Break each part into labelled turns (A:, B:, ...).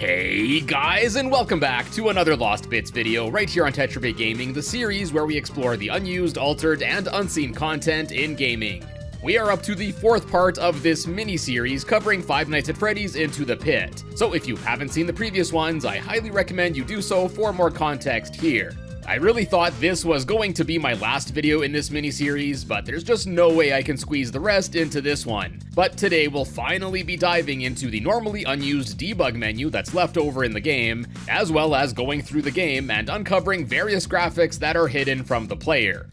A: Hey guys, and welcome back to another Lost Bits video right here on TetraBitGaming, the series where we explore the unused, altered, and unseen content in gaming. We are up to the fourth part of this mini-series covering Five Nights at Freddy's Into the Pit. So if you haven't seen the previous ones, I highly recommend you do so for more context here. I really thought this was going to be my last video in this mini-series, but there's just no way I can squeeze the rest into this one. But today we'll finally be diving into the normally unused debug menu that's left over in the game, as well as going through the game and uncovering various graphics that are hidden from the player.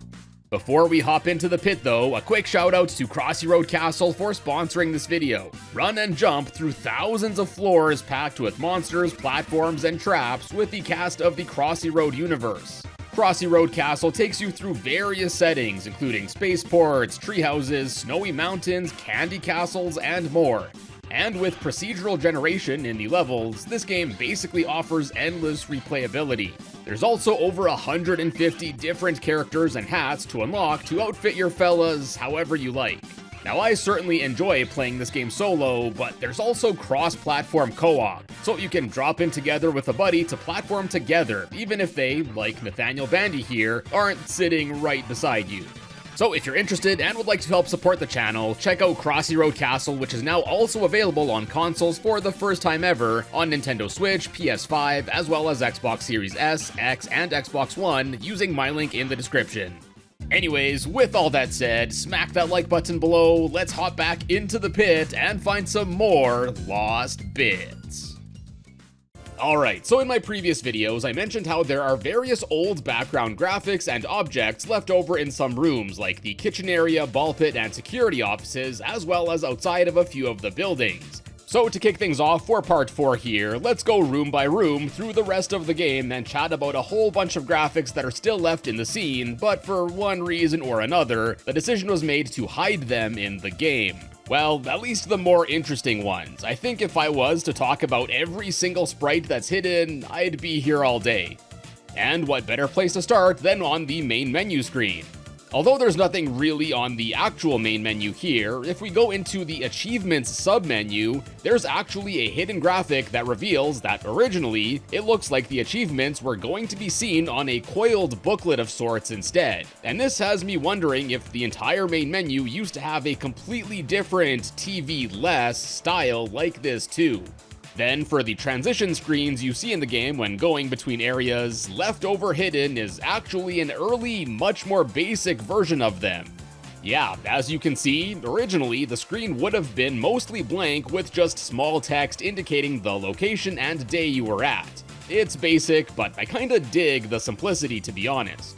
A: Before we hop into the pit though, a quick shout out to Crossy Road Castle for sponsoring this video. Run and jump through thousands of floors packed with monsters, platforms, and traps with the cast of the Crossy Road universe. Crossy Road Castle takes you through various settings, including spaceports, treehouses, snowy mountains, candy castles, and more. And with procedural generation in the levels, this game basically offers endless replayability. There's also over 150 different characters and hats to unlock to outfit your fellas however you like. Now I certainly enjoy playing this game solo, but there's also cross-platform co-op, so you can drop in together with a buddy to platform together, even if they, like Nathaniel Bandy here, aren't sitting right beside you. So if you're interested and would like to help support the channel, check out Crossy Road Castle, which is now also available on consoles for the first time ever on Nintendo Switch, PS5, as well as Xbox Series S, X, and Xbox One using my link in the description. Anyways, with all that said, smack that like button below, let's hop back into the pit and find some more Lost Bits. Alright, so in my previous videos, I mentioned how there are various old background graphics and objects left over in some rooms, like the kitchen area, ball pit, and security offices, as well as outside of a few of the buildings. So to kick things off for part 4 here, let's go room by room through the rest of the game and chat about a whole bunch of graphics that are still left in the scene, but for one reason or another, the decision was made to hide them in the game. Well, at least the more interesting ones. I think if I was to talk about every single sprite that's hidden, I'd be here all day. And what better place to start than on the main menu screen? Although there's nothing really on the actual main menu here, if we go into the Achievements sub-menu, there's actually a hidden graphic that reveals that originally, it looks like the achievements were going to be seen on a coiled booklet of sorts instead. And this has me wondering if the entire main menu used to have a completely different TV-less style like this too. Then for the transition screens you see in the game when going between areas, left over hidden is actually an early, much more basic version of them. Yeah, as you can see, originally the screen would have been mostly blank with just small text indicating the location and day you were at. It's basic, but I kinda dig the simplicity to be honest.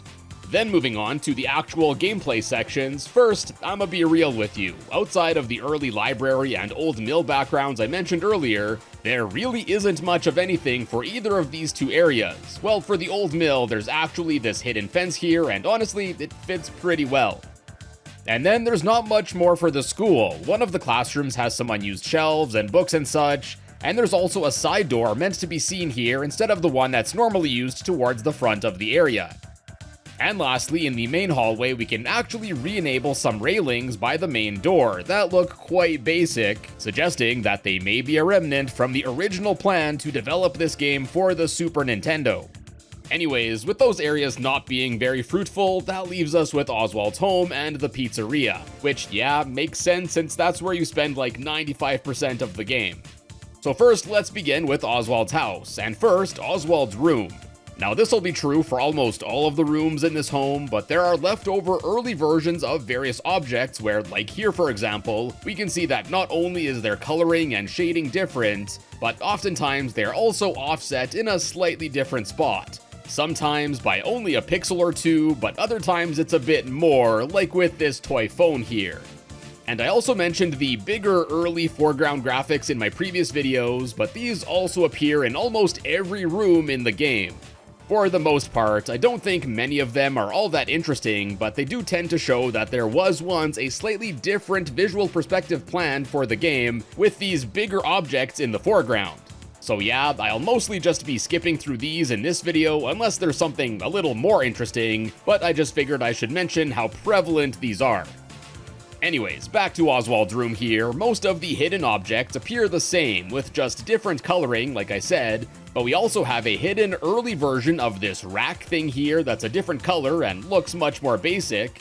A: Then moving on to the actual gameplay sections, first, I'ma be real with you. Outside of the early library and old mill backgrounds I mentioned earlier, there really isn't much of anything for either of these two areas. Well, for the old mill, there's actually this hidden fence here, and honestly, it fits pretty well. And then there's not much more for the school. One of the classrooms has some unused shelves and books and such, and there's also a side door meant to be seen here instead of the one that's normally used towards the front of the area. And lastly, in the main hallway, we can actually re-enable some railings by the main door that look quite basic, suggesting that they may be a remnant from the original plan to develop this game for the Super Nintendo. Anyways, with those areas not being very fruitful, that leaves us with Oswald's home and the pizzeria, which, yeah, makes sense since that's where you spend like 95% of the game. So first, let's begin with Oswald's house, and first, Oswald's room. Now this will be true for almost all of the rooms in this home, but there are leftover early versions of various objects where, like here for example, we can see that not only is their coloring and shading different, but oftentimes they're also offset in a slightly different spot. Sometimes by only a pixel or two, but other times it's a bit more, like with this toy phone here. And I also mentioned the bigger early foreground graphics in my previous videos, but these also appear in almost every room in the game. For the most part, I don't think many of them are all that interesting, but they do tend to show that there was once a slightly different visual perspective planned for the game, with these bigger objects in the foreground. So yeah, I'll mostly just be skipping through these in this video unless there's something a little more interesting, but I just figured I should mention how prevalent these are. Anyways, back to Oswald's room here. Most of the hidden objects appear the same, with just different coloring, like I said, but we also have a hidden early version of this rack thing here that's a different color and looks much more basic.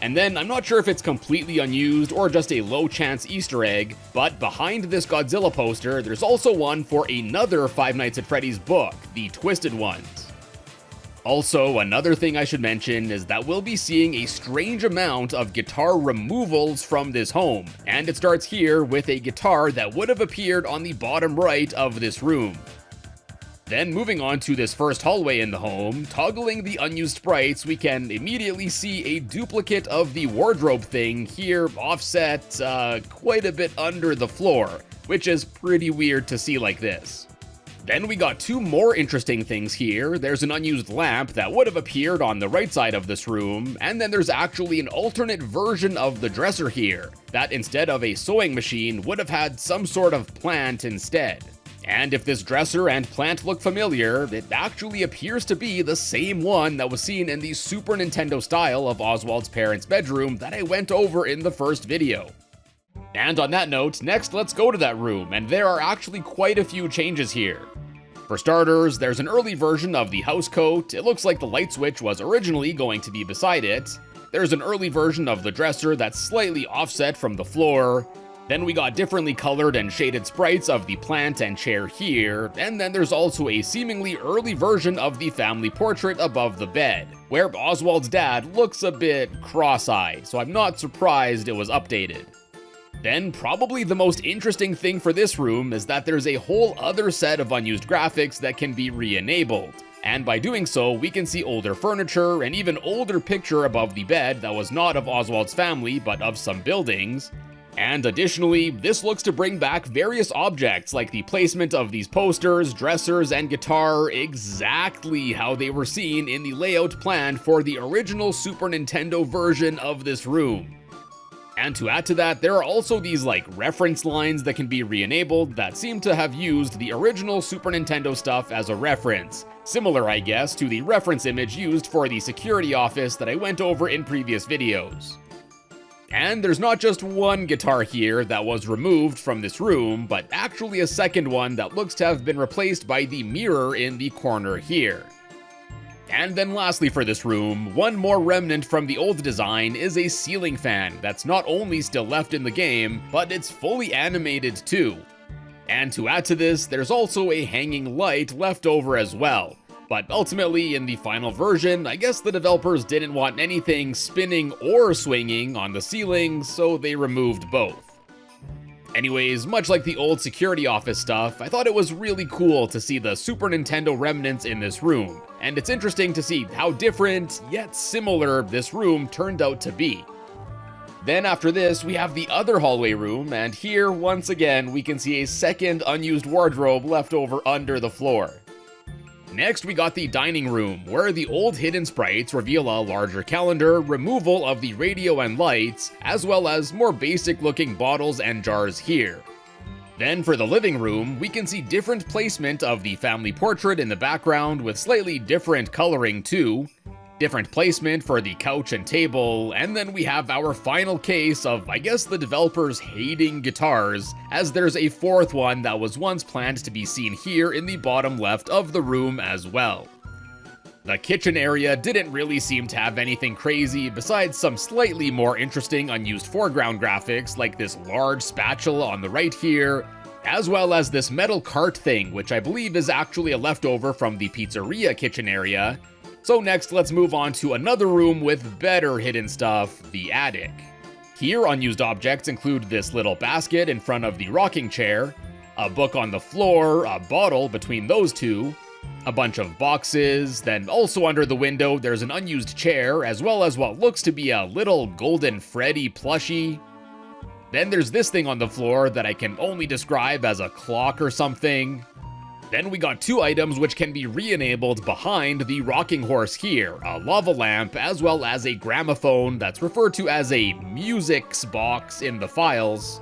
A: And then, I'm not sure if it's completely unused or just a low chance Easter egg, but behind this Godzilla poster, there's also one for another Five Nights at Freddy's book, the Twisted Ones. Also, another thing I should mention is that we'll be seeing a strange amount of guitar removals from this home, and it starts here with a guitar that would have appeared on the bottom right of this room. Then moving on to this first hallway in the home, toggling the unused sprites, we can immediately see a duplicate of the wardrobe thing here offset quite a bit under the floor, which is pretty weird to see like this. Then we got two more interesting things here. There's an unused lamp that would have appeared on the right side of this room, and then there's actually an alternate version of the dresser here, that instead of a sewing machine would have had some sort of plant instead. And if this dresser and plant look familiar, it actually appears to be the same one that was seen in the Super Nintendo style of Oswald's parents' bedroom that I went over in the first video. And on that note, next let's go to that room, and there are actually quite a few changes here. For starters, there's an early version of the housecoat. It looks like the light switch was originally going to be beside it. There's an early version of the dresser that's slightly offset from the floor. Then we got differently colored and shaded sprites of the plant and chair here, and then there's also a seemingly early version of the family portrait above the bed, where Oswald's dad looks a bit cross-eyed, so I'm not surprised it was updated. Then, probably the most interesting thing for this room is that there's a whole other set of unused graphics that can be re-enabled, and by doing so, we can see older furniture and even older picture above the bed that was not of Oswald's family but of some buildings. And additionally, this looks to bring back various objects like the placement of these posters, dressers, and guitar exactly how they were seen in the layout planned for the original Super Nintendo version of this room. And to add to that, there are also these like reference lines that can be re-enabled that seem to have used the original Super Nintendo stuff as a reference. Similar, I guess, to the reference image used for the security office that I went over in previous videos. And there's not just one guitar here that was removed from this room, but actually a second one that looks to have been replaced by the mirror in the corner here. And then lastly for this room, one more remnant from the old design is a ceiling fan that's not only still left in the game, but it's fully animated too. And to add to this, there's also a hanging light left over as well. But ultimately, in the final version, I guess the developers didn't want anything spinning or swinging on the ceiling, so they removed both. Anyways, much like the old security office stuff, I thought it was really cool to see the Super Nintendo remnants in this room, and it's interesting to see how different, yet similar, this room turned out to be. Then after this, we have the other hallway room, and here, once again, we can see a second unused wardrobe left over under the floor. Next, we got the dining room, where the old hidden sprites reveal a larger calendar, removal of the radio and lights, as well as more basic looking bottles and jars here. Then for the living room, we can see different placement of the family portrait in the background with slightly different coloring too. Different placement for the couch and table, and then we have our final case of, I guess, the developers hating guitars, as there's a fourth one that was once planned to be seen here in the bottom left of the room as well. The kitchen area didn't really seem to have anything crazy besides some slightly more interesting unused foreground graphics like this large spatula on the right here, as well as this metal cart thing, which I believe is actually a leftover from the Pizzeria kitchen area. So next, let's move on to another room with better hidden stuff, the attic. Here, unused objects include this little basket in front of the rocking chair, a book on the floor, a bottle between those two, a bunch of boxes, then also under the window there's an unused chair, as well as what looks to be a little golden Freddy plushie. Then there's this thing on the floor that I can only describe as a clock or something. Then we got two items which can be re-enabled behind the rocking horse here, a lava lamp as well as a gramophone that's referred to as a musics box in the files.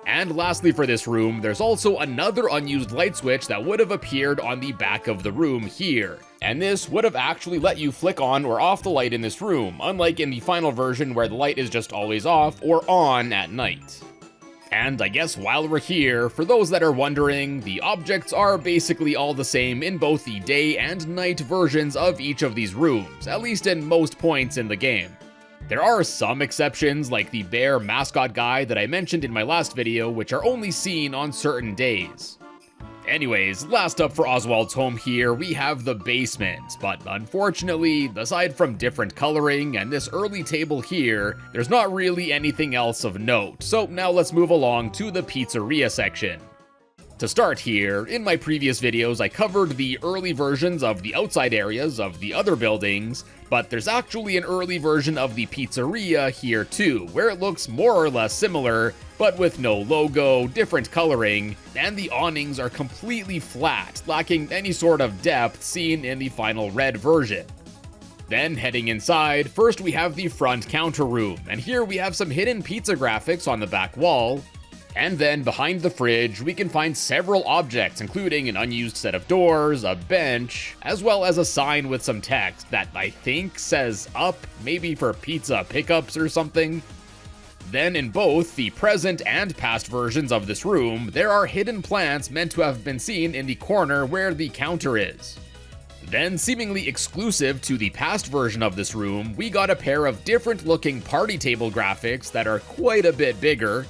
A: And lastly for this room, there's also another unused light switch that would have appeared on the back of the room here. And this would have actually let you flick on or off the light in this room, unlike in the final version where the light is just always off or on at night. And I guess while we're here, for those that are wondering, the objects are basically all the same in both the day and night versions of each of these rooms, at least in most points in the game. There are some exceptions, like the bear mascot guy that I mentioned in my last video, which are only seen on certain days. Anyways, last up for Oswald's home here, we have the basement, but unfortunately, aside from different coloring and this early table here, there's not really anything else of note, so now let's move along to the pizzeria section. To start here, in my previous videos I covered the early versions of the outside areas of the other buildings, but there's actually an early version of the pizzeria here too, where it looks more or less similar, but with no logo, different coloring, and the awnings are completely flat, lacking any sort of depth seen in the final red version. Then heading inside, first we have the front counter room, and here we have some hidden pizza graphics on the back wall. And then behind the fridge, we can find several objects, including an unused set of doors, a bench, as well as a sign with some text that I think says up, maybe for pizza pickups or something. Then in both the present and past versions of this room, there are hidden plants meant to have been seen in the corner where the counter is. Then, seemingly exclusive to the past version of this room, we got a pair of different looking party table graphics that are quite a bit bigger.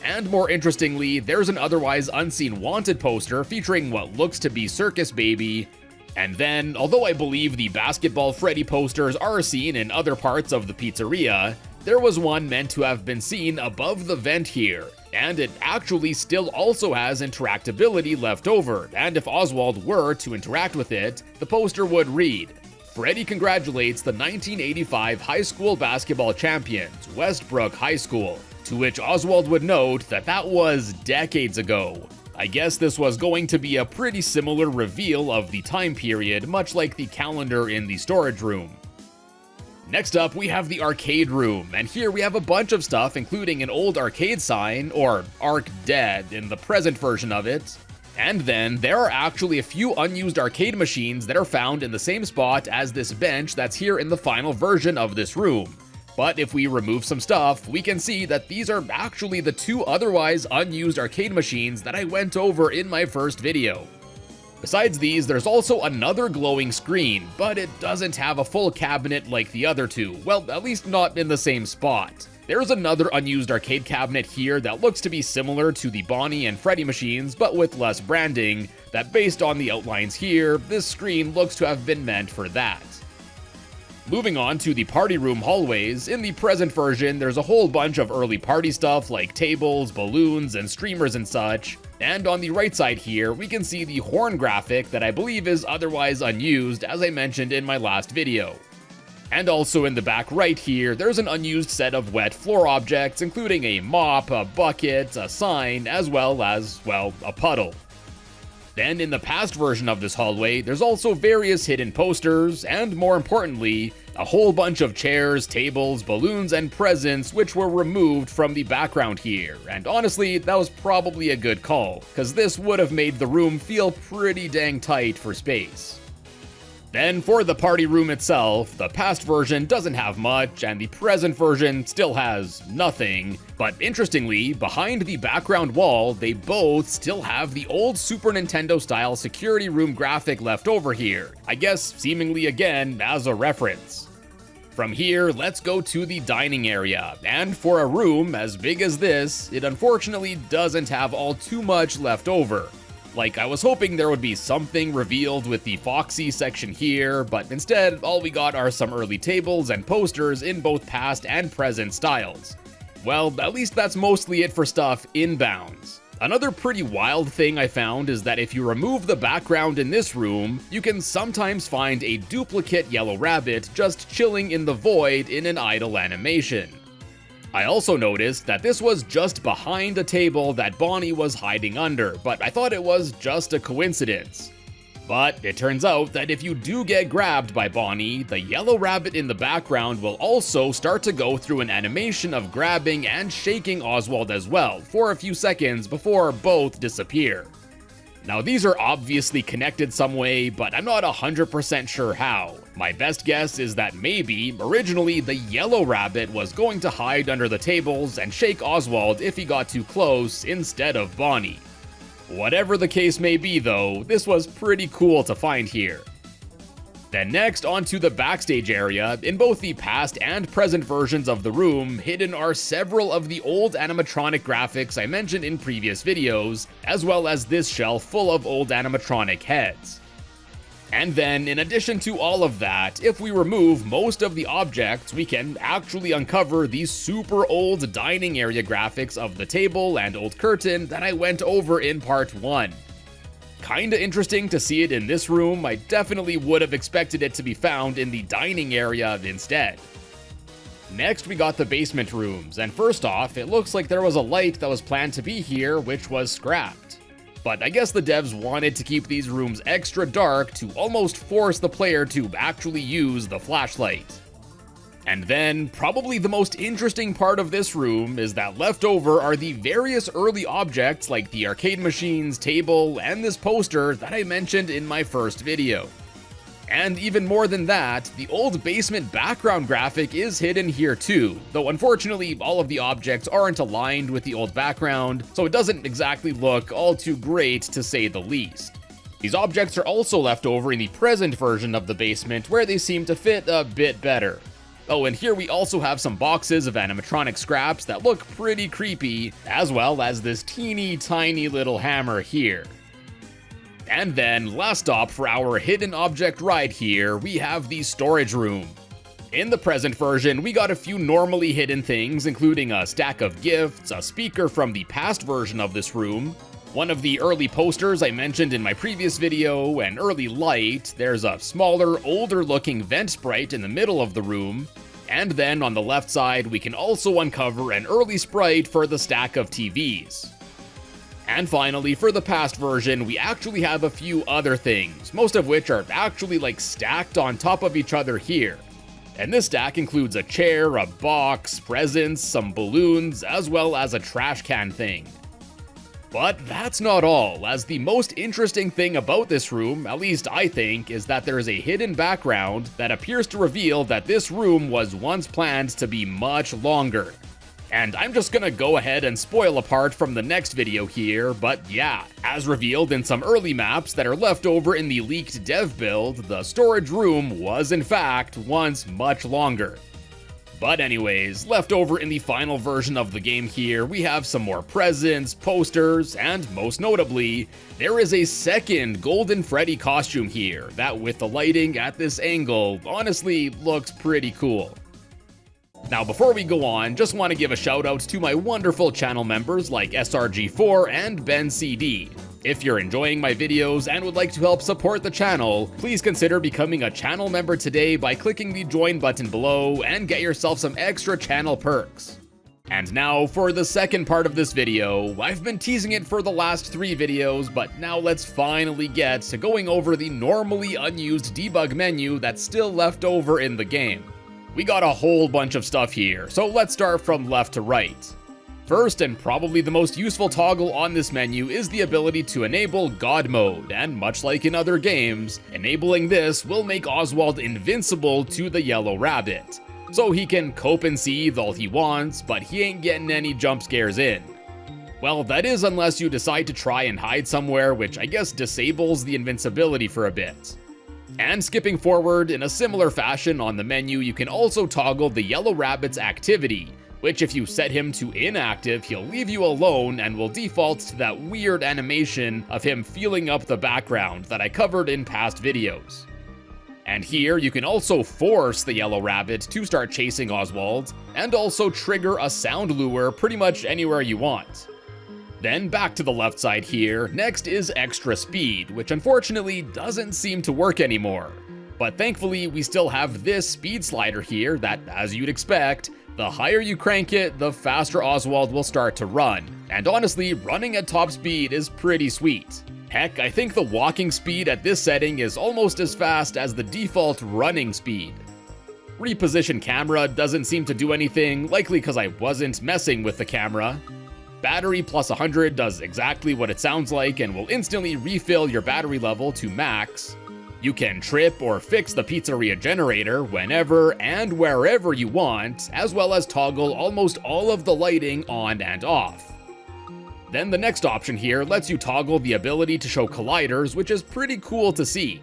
A: And more interestingly, there's an otherwise unseen wanted poster featuring what looks to be Circus Baby. And then, although I believe the basketball Freddy posters are seen in other parts of the pizzeria, there was one meant to have been seen above the vent here, and it actually still also has interactability left over, and if Oswald were to interact with it, the poster would read, "Freddy congratulates the 1985 high school basketball champions, Westbrook High School." To which Oswald would note that that was decades ago. I guess this was going to be a pretty similar reveal of the time period, much like the calendar in the storage room. Next up, we have the arcade room, and here we have a bunch of stuff, including an old arcade sign, or Arc Dead in the present version of it. And then there are actually a few unused arcade machines that are found in the same spot as this bench that's here in the final version of this room. But if we remove some stuff, we can see that these are actually the two otherwise unused arcade machines that I went over in my first video. Besides these, there's also another glowing screen, but it doesn't have a full cabinet like the other two, well, at least not in the same spot. There's another unused arcade cabinet here that looks to be similar to the Bonnie and Freddy machines, but with less branding, that based on the outlines here, this screen looks to have been meant for that. Moving on to the party room hallways, in the present version there's a whole bunch of early party stuff like tables, balloons, and streamers and such, and on the right side here we can see the horn graphic that I believe is otherwise unused, as I mentioned in my last video. And also in the back right here, there's an unused set of wet floor objects, including a mop, a bucket, a sign, as well as, well, a puddle. Then in the past version of this hallway, there's also various hidden posters, and more importantly, a whole bunch of chairs, tables, balloons, and presents which were removed from the background here. And honestly, that was probably a good call, cause this would have made the room feel pretty dang tight for space. Then for the party room itself, the past version doesn't have much, and the present version still has nothing. But interestingly, behind the background wall, they both still have the old Super Nintendo style security room graphic left over here, I guess seemingly again as a reference. From here, let's go to the dining area, and for a room as big as this, it unfortunately doesn't have all too much left over. Like, I was hoping there would be something revealed with the Foxy section here, but instead, all we got are some early tables and posters in both past and present styles. Well, at least that's mostly it for stuff inbounds. Another pretty wild thing I found is that if you remove the background in this room, you can sometimes find a duplicate yellow rabbit just chilling in the void in an idle animation. I also noticed that this was just behind a table that Bonnie was hiding under, but I thought it was just a coincidence. But it turns out that if you do get grabbed by Bonnie, the yellow rabbit in the background will also start to go through an animation of grabbing and shaking Oswald as well, for a few seconds before both disappear. Now these are obviously connected some way, but I'm not 100% sure how. My best guess is that maybe, originally, the yellow rabbit was going to hide under the tables and shake Oswald if he got too close instead of Bonnie. Whatever the case may be though, this was pretty cool to find here. Then next, onto the backstage area. In both the past and present versions of the room, hidden are several of the old animatronic graphics I mentioned in previous videos, as well as this shelf full of old animatronic heads. And then, in addition to all of that, if we remove most of the objects, we can actually uncover these super old dining area graphics of the table and old curtain that I went over in part 1. Kinda interesting to see it in this room. I definitely would have expected it to be found in the dining area instead. Next, we got the basement rooms, and first off, it looks like there was a light that was planned to be here, which was scrapped. But I guess the devs wanted to keep these rooms extra dark to almost force the player to actually use the flashlight. And then, probably the most interesting part of this room is that left over are the various early objects like the arcade machines, table, and this poster that I mentioned in my first video. And even more than that, the old basement background graphic is hidden here too, though unfortunately all of the objects aren't aligned with the old background, so it doesn't exactly look all too great to say the least. These objects are also left over in the present version of the basement where they seem to fit a bit better. Oh, and here we also have some boxes of animatronic scraps that look pretty creepy, as well as this teeny tiny little hammer here. And then, last stop for our hidden object ride here, we have the storage room. In the present version, we got a few normally hidden things, including a stack of gifts, a speaker from the past version of this room, one of the early posters I mentioned in my previous video, an early light, there's a smaller, older looking vent sprite in the middle of the room, and then on the left side we can also uncover an early sprite for the stack of TVs. And finally, for the past version, we actually have a few other things, most of which are actually like stacked on top of each other here. And this stack includes a chair, a box, presents, some balloons, as well as a trash can thing. But that's not all, as the most interesting thing about this room, at least I think, is that there is a hidden background that appears to reveal that this room was once planned to be much longer. And I'm just gonna go ahead and spoil a part from the next video here, but yeah, as revealed in some early maps that are left over in the leaked dev build, the storage room was in fact once much longer. But anyways, left over in the final version of the game here, we have some more presents, posters, and most notably, there is a second Golden Freddy costume here that, with the lighting at this angle, honestly looks pretty cool. Now before we go on, just want to give a shout out to my wonderful channel members like SRG4 and Ben CD. If you're enjoying my videos and would like to help support the channel, please consider becoming a channel member today by clicking the join button below and get yourself some extra channel perks. And now for the second part of this video. I've been teasing it for the last 3 videos, but now let's finally get to going over the normally unused debug menu that's still left over in the game. We got a whole bunch of stuff here, so let's start from left to right. First, and probably the most useful toggle on this menu, is the ability to enable God Mode, and much like in other games, enabling this will make Oswald invincible to the yellow rabbit. So he can cope and seethe all he wants, but he ain't getting any jump scares in. Well, that is unless you decide to try and hide somewhere, which I guess disables the invincibility for a bit. And skipping forward, in a similar fashion on the menu, you can also toggle the yellow rabbit's activity, which if you set him to inactive, he'll leave you alone and will default to that weird animation of him feeling up the background that I covered in past videos. And here you can also force the yellow rabbit to start chasing Oswald, and also trigger a sound lure pretty much anywhere you want. Then back to the left side here, next is extra speed, which unfortunately doesn't seem to work anymore. But thankfully we still have this speed slider here that, as you'd expect, the higher you crank it, the faster Oswald will start to run. And honestly, running at top speed is pretty sweet. Heck, I think the walking speed at this setting is almost as fast as the default running speed. Reposition camera doesn't seem to do anything, likely because I wasn't messing with the camera. Battery plus 100 does exactly what it sounds like and will instantly refill your battery level to max. You can trip or fix the Pizzeria generator whenever and wherever you want, as well as toggle almost all of the lighting on and off. Then the next option here lets you toggle the ability to show colliders, which is pretty cool to see.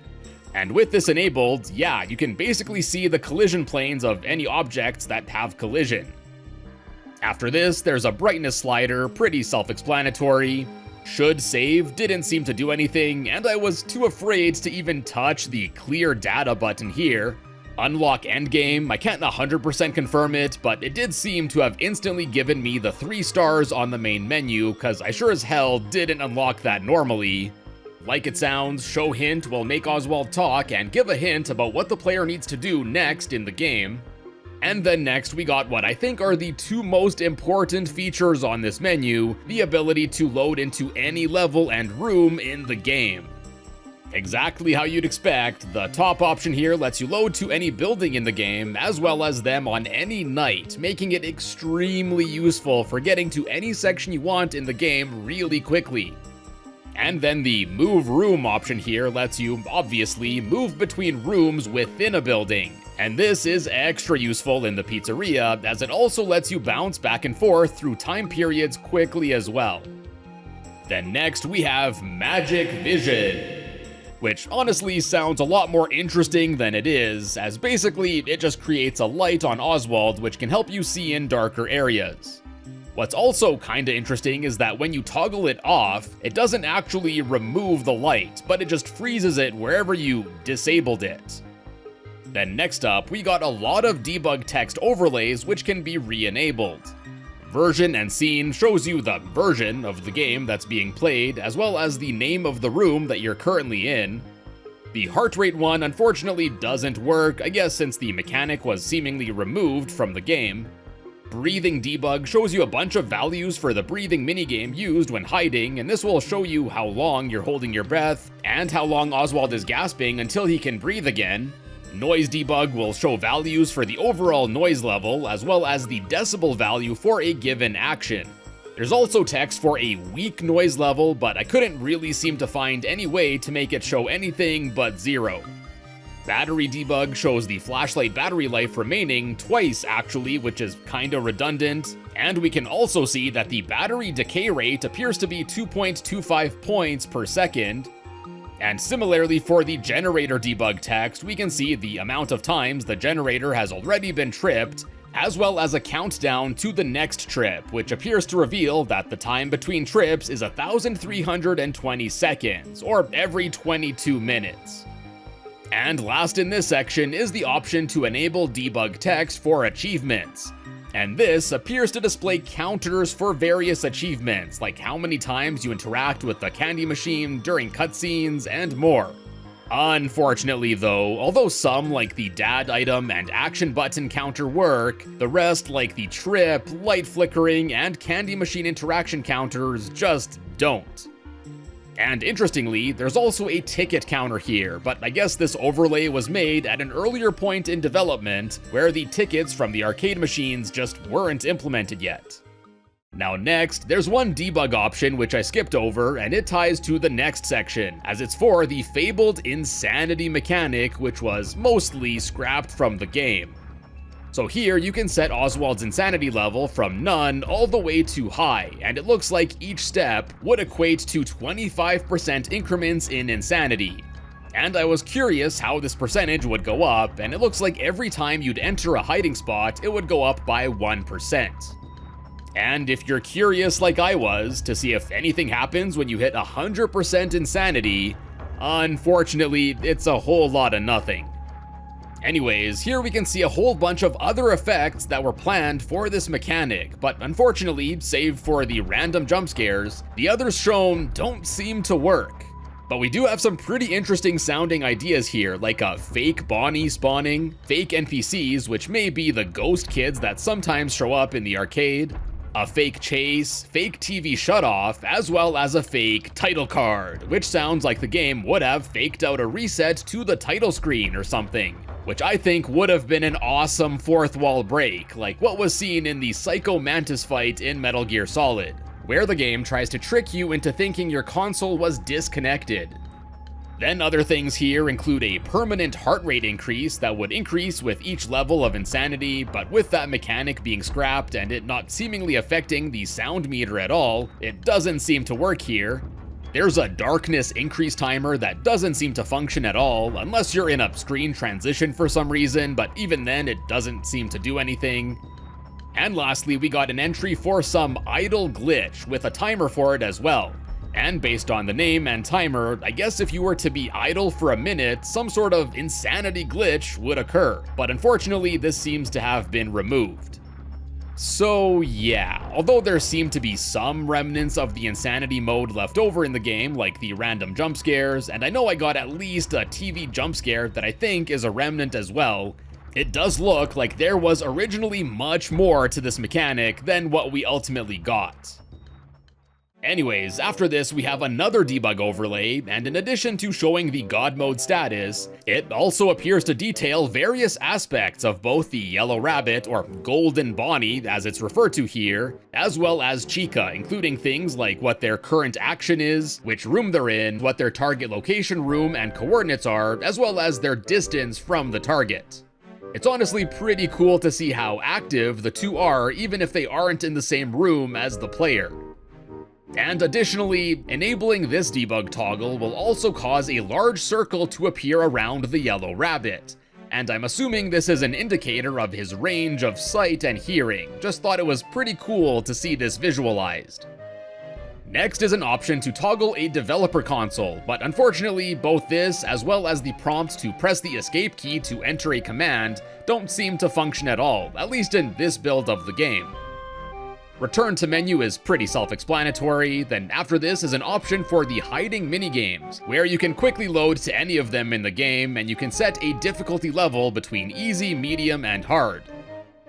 A: And with this enabled, yeah, you can basically see the collision planes of any objects that have collision. After this, there's a brightness slider, pretty self-explanatory. Should save didn't seem to do anything, and I was too afraid to even touch the clear data button here. Unlock endgame, I can't 100% confirm it, but it did seem to have instantly given me the 3 stars on the main menu, cause I sure as hell didn't unlock that normally. Like it sounds, show hint will make Oswald talk and give a hint about what the player needs to do next in the game. And then next we got what I think are the 2 most important features on this menu, the ability to load into any level and room in the game. Exactly how you'd expect, the top option here lets you load to any building in the game, as well as them on any night, making it extremely useful for getting to any section you want in the game really quickly. And then the move room option here lets you, obviously, move between rooms within a building. And this is extra useful in the Pizzeria, as it also lets you bounce back and forth through time periods quickly as well. Then next we have Magic Vision, which honestly sounds a lot more interesting than it is, as basically it just creates a light on Oswald which can help you see in darker areas. What's also kinda interesting is that when you toggle it off, it doesn't actually remove the light, but it just freezes it wherever you disabled it. Then next up, we got a lot of debug text overlays which can be re-enabled. Version and scene shows you the version of the game that's being played, as well as the name of the room that you're currently in. The heart rate one unfortunately doesn't work, I guess since the mechanic was seemingly removed from the game. Breathing debug shows you a bunch of values for the breathing minigame used when hiding, and this will show you how long you're holding your breath, and how long Oswald is gasping until he can breathe again. Noise debug will show values for the overall noise level, as well as the decibel value for a given action. There's also text for a weak noise level, but I couldn't really seem to find any way to make it show anything but 0. Battery debug shows the flashlight battery life remaining twice actually, which is kinda redundant. And we can also see that the battery decay rate appears to be 2.25 points per second. And similarly for the generator debug text, we can see the amount of times the generator has already been tripped, as well as a countdown to the next trip, which appears to reveal that the time between trips is 1,320 seconds, or every 22 minutes. And last in this section is the option to enable debug text for achievements. And this appears to display counters for various achievements, like how many times you interact with the candy machine during cutscenes and more. Unfortunately though, although some like the dad item and action button counter work, the rest like the trip, light flickering, and candy machine interaction counters just don't. And interestingly, there's also a ticket counter here, but I guess this overlay was made at an earlier point in development where the tickets from the arcade machines just weren't implemented yet. Now next, there's one debug option which I skipped over, and it ties to the next section, as it's for the fabled insanity mechanic which was mostly scrapped from the game. So here you can set Oswald's insanity level from none all the way to high, and it looks like each step would equate to 25% increments in insanity. And I was curious how this percentage would go up, and it looks like every time you'd enter a hiding spot, it would go up by 1%. And if you're curious like I was to see if anything happens when you hit 100% insanity, unfortunately, it's a whole lot of nothing. Anyways, here we can see a whole bunch of other effects that were planned for this mechanic, but unfortunately, save for the random jump scares, the others shown don't seem to work. But we do have some pretty interesting sounding ideas here, like a fake Bonnie spawning, fake NPCs, which may be the ghost kids that sometimes show up in the arcade, a fake chase, fake TV shutoff, as well as a fake title card, which sounds like the game would have faked out a reset to the title screen or something, which I think would have been an awesome fourth wall break, like what was seen in the Psycho Mantis fight in Metal Gear Solid. where the game tries to trick you into thinking your console was disconnected. Then other things here include a permanent heart rate increase that would increase with each level of insanity, but with that mechanic being scrapped and it not seemingly affecting the sound meter at all, it doesn't seem to work here. There's a darkness increase timer that doesn't seem to function at all, unless you're in a screen transition for some reason, but even then it doesn't seem to do anything. And lastly, we got an entry for some idle glitch with a timer for it as well. And based on the name and timer, I guess if you were to be idle for a minute, some sort of insanity glitch would occur. But unfortunately, this seems to have been removed. So yeah, although there seem to be some remnants of the insanity mode left over in the game, like the random jump scares, and I know I got at least a TV jump scare that I think is a remnant as well, it does look like there was originally much more to this mechanic than what we ultimately got. Anyways, after this we have another debug overlay, and in addition to showing the God mode status, it also appears to detail various aspects of both the Yellow Rabbit, or Golden Bonnie as it's referred to here, as well as Chica, including things like what their current action is, which room they're in, what their target location, room, and coordinates are, as well as their distance from the target. It's honestly pretty cool to see how active the two are, even if they aren't in the same room as the player. And additionally, enabling this debug toggle will also cause a large circle to appear around the Yellow Rabbit. And I'm assuming this is an indicator of his range of sight and hearing. Just thought it was pretty cool to see this visualized. Next is an option to toggle a developer console, but unfortunately both this as well as the prompt to press the escape key to enter a command don't seem to function at all, at least in this build of the game. Return to menu is pretty self-explanatory, then after this is an option for the hiding minigames, where you can quickly load to any of them in the game and you can set a difficulty level between easy, medium, and hard.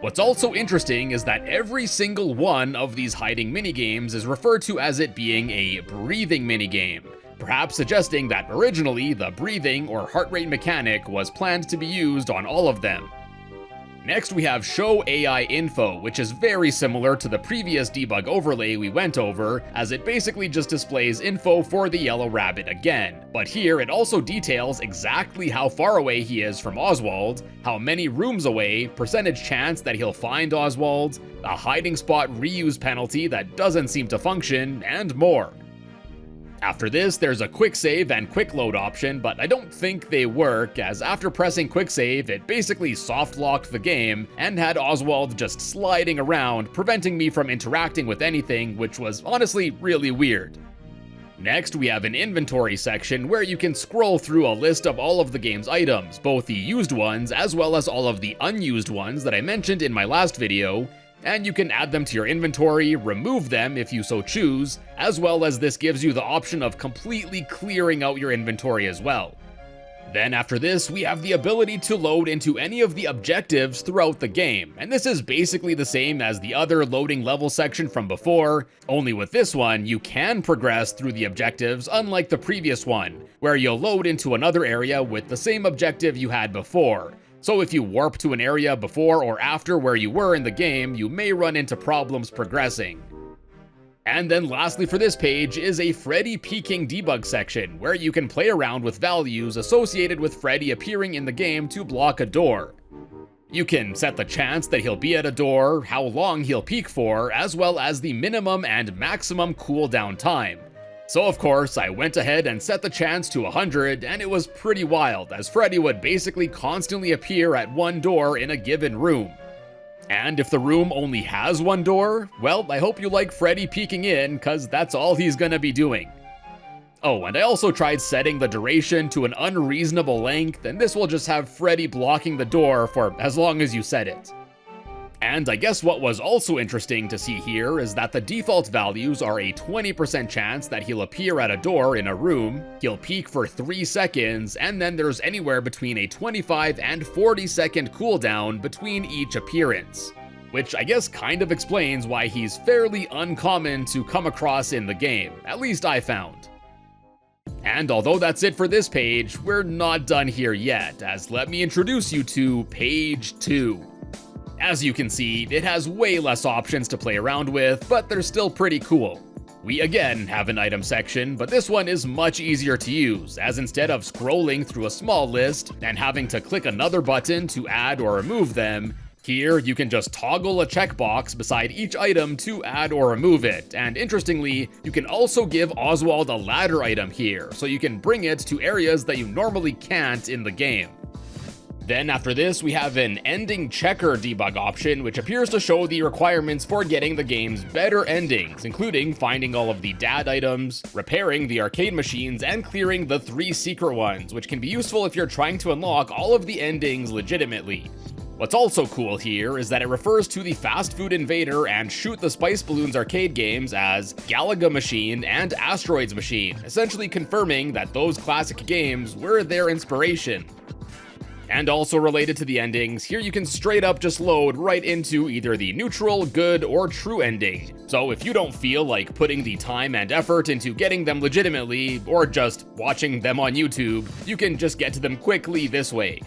A: What's also interesting is that every single one of these hiding minigames is referred to as it being a breathing minigame, perhaps suggesting that originally the breathing or heart rate mechanic was planned to be used on all of them. Next we have Show AI Info, which is very similar to the previous debug overlay we went over, as it basically just displays info for the Yellow Rabbit again. But here it also details exactly how far away he is from Oswald, how many rooms away, percentage chance that he'll find Oswald, a hiding spot reuse penalty that doesn't seem to function, and more. After this, there's a quick save and quick load option, but I don't think they work, as after pressing quick save, it basically soft locked the game and had Oswald just sliding around, preventing me from interacting with anything, which was honestly really weird. Next, we have an inventory section where you can scroll through a list of all of the game's items, both the used ones as well as all of the unused ones that I mentioned in my last video, and you can add them to your inventory, remove them if you so choose, as well as this gives you the option of completely clearing out your inventory as well. Then after this, we have the ability to load into any of the objectives throughout the game, and this is basically the same as the other loading level section from before, only with this one, you can progress through the objectives unlike the previous one, where you'll load into another area with the same objective you had before. So if you warp to an area before or after where you were in the game, you may run into problems progressing. And then lastly for this page is a Freddy peeking debug section, where you can play around with values associated with Freddy appearing in the game to block a door. You can set the chance that he'll be at a door, how long he'll peek for, as well as the minimum and maximum cooldown time. So of course, I went ahead and set the chance to 100, and it was pretty wild, as Freddy would basically constantly appear at one door in a given room. And if the room only has one door, well, I hope you like Freddy peeking in, cause that's all he's gonna be doing. Oh, and I also tried setting the duration to an unreasonable length, and this will just have Freddy blocking the door for as long as you set it. And I guess what was also interesting to see here is that the default values are a 20% chance that he'll appear at a door in a room, he'll peek for 3 seconds, and then there's anywhere between a 25 and 40 second cooldown between each appearance. Which I guess kind of explains why he's fairly uncommon to come across in the game, at least I found. And although that's it for this page, we're not done here yet, as let me introduce you to page 2. As you can see, it has way less options to play around with, but they're still pretty cool. We again have an item section, but this one is much easier to use, as instead of scrolling through a small list and having to click another button to add or remove them, here you can just toggle a checkbox beside each item to add or remove it, and interestingly, you can also give Oswald a ladder item here, so you can bring it to areas that you normally can't in the game. Then after this, we have an ending checker debug option, which appears to show the requirements for getting the game's better endings, including finding all of the dad items, repairing the arcade machines, and clearing the 3 secret ones, which can be useful if you're trying to unlock all of the endings legitimately. What's also cool here is that it refers to the Fast Food Invader and Shoot the Spice Balloons arcade games as Galaga Machine and Asteroids Machine, essentially confirming that those classic games were their inspiration. And also related to the endings, here you can straight up just load right into either the neutral, good, or true ending. So if you don't feel like putting the time and effort into getting them legitimately, or just watching them on YouTube, you can just get to them quickly this way.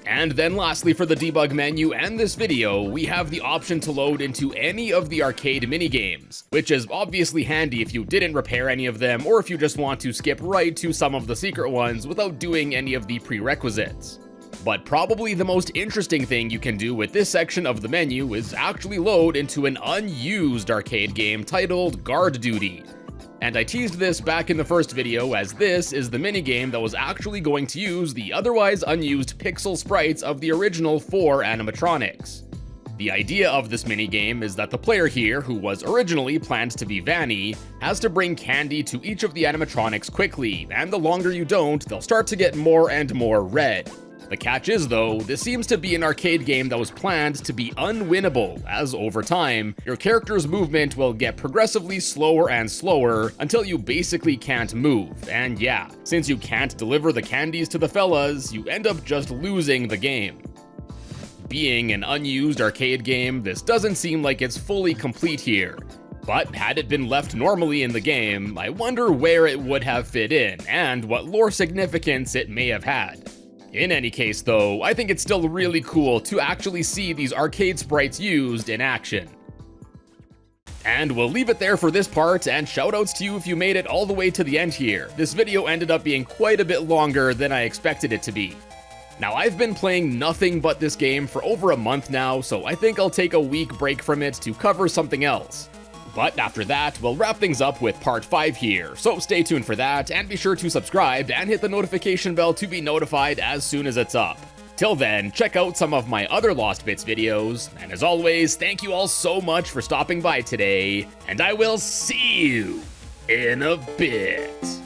A: And then lastly, for the debug menu and this video, we have the option to load into any of the arcade minigames, which is obviously handy if you didn't repair any of them, or if you just want to skip right to some of the secret ones without doing any of the prerequisites. But probably the most interesting thing you can do with this section of the menu is actually load into an unused arcade game titled Guard Duty. And I teased this back in the first video, as this is the minigame that was actually going to use the otherwise unused pixel sprites of the original 4 animatronics. The idea of this minigame is that the player here, who was originally planned to be Vanny, has to bring candy to each of the animatronics quickly, and the longer you don't, they'll start to get more and more red. The catch is, though, this seems to be an arcade game that was planned to be unwinnable, as over time, your character's movement will get progressively slower and slower until you basically can't move. And yeah, since you can't deliver the candies to the fellas, you end up just losing the game. Being an unused arcade game, this doesn't seem like it's fully complete here. But had it been left normally in the game, I wonder where it would have fit in, and what lore significance it may have had. In any case though, I think it's still really cool to actually see these arcade sprites used in action. And we'll leave it there for this part, and shoutouts to you if you made it all the way to the end here. This video ended up being quite a bit longer than I expected it to be. Now, I've been playing nothing but this game for over a month now, so I think I'll take a week break from it to cover something else. But after that, we'll wrap things up with part 5 here, so stay tuned for that, and be sure to subscribe and hit the notification bell to be notified as soon as it's up. Till then, check out some of my other Lost Bits videos, and as always, thank you all so much for stopping by today, and I will see you in a bit.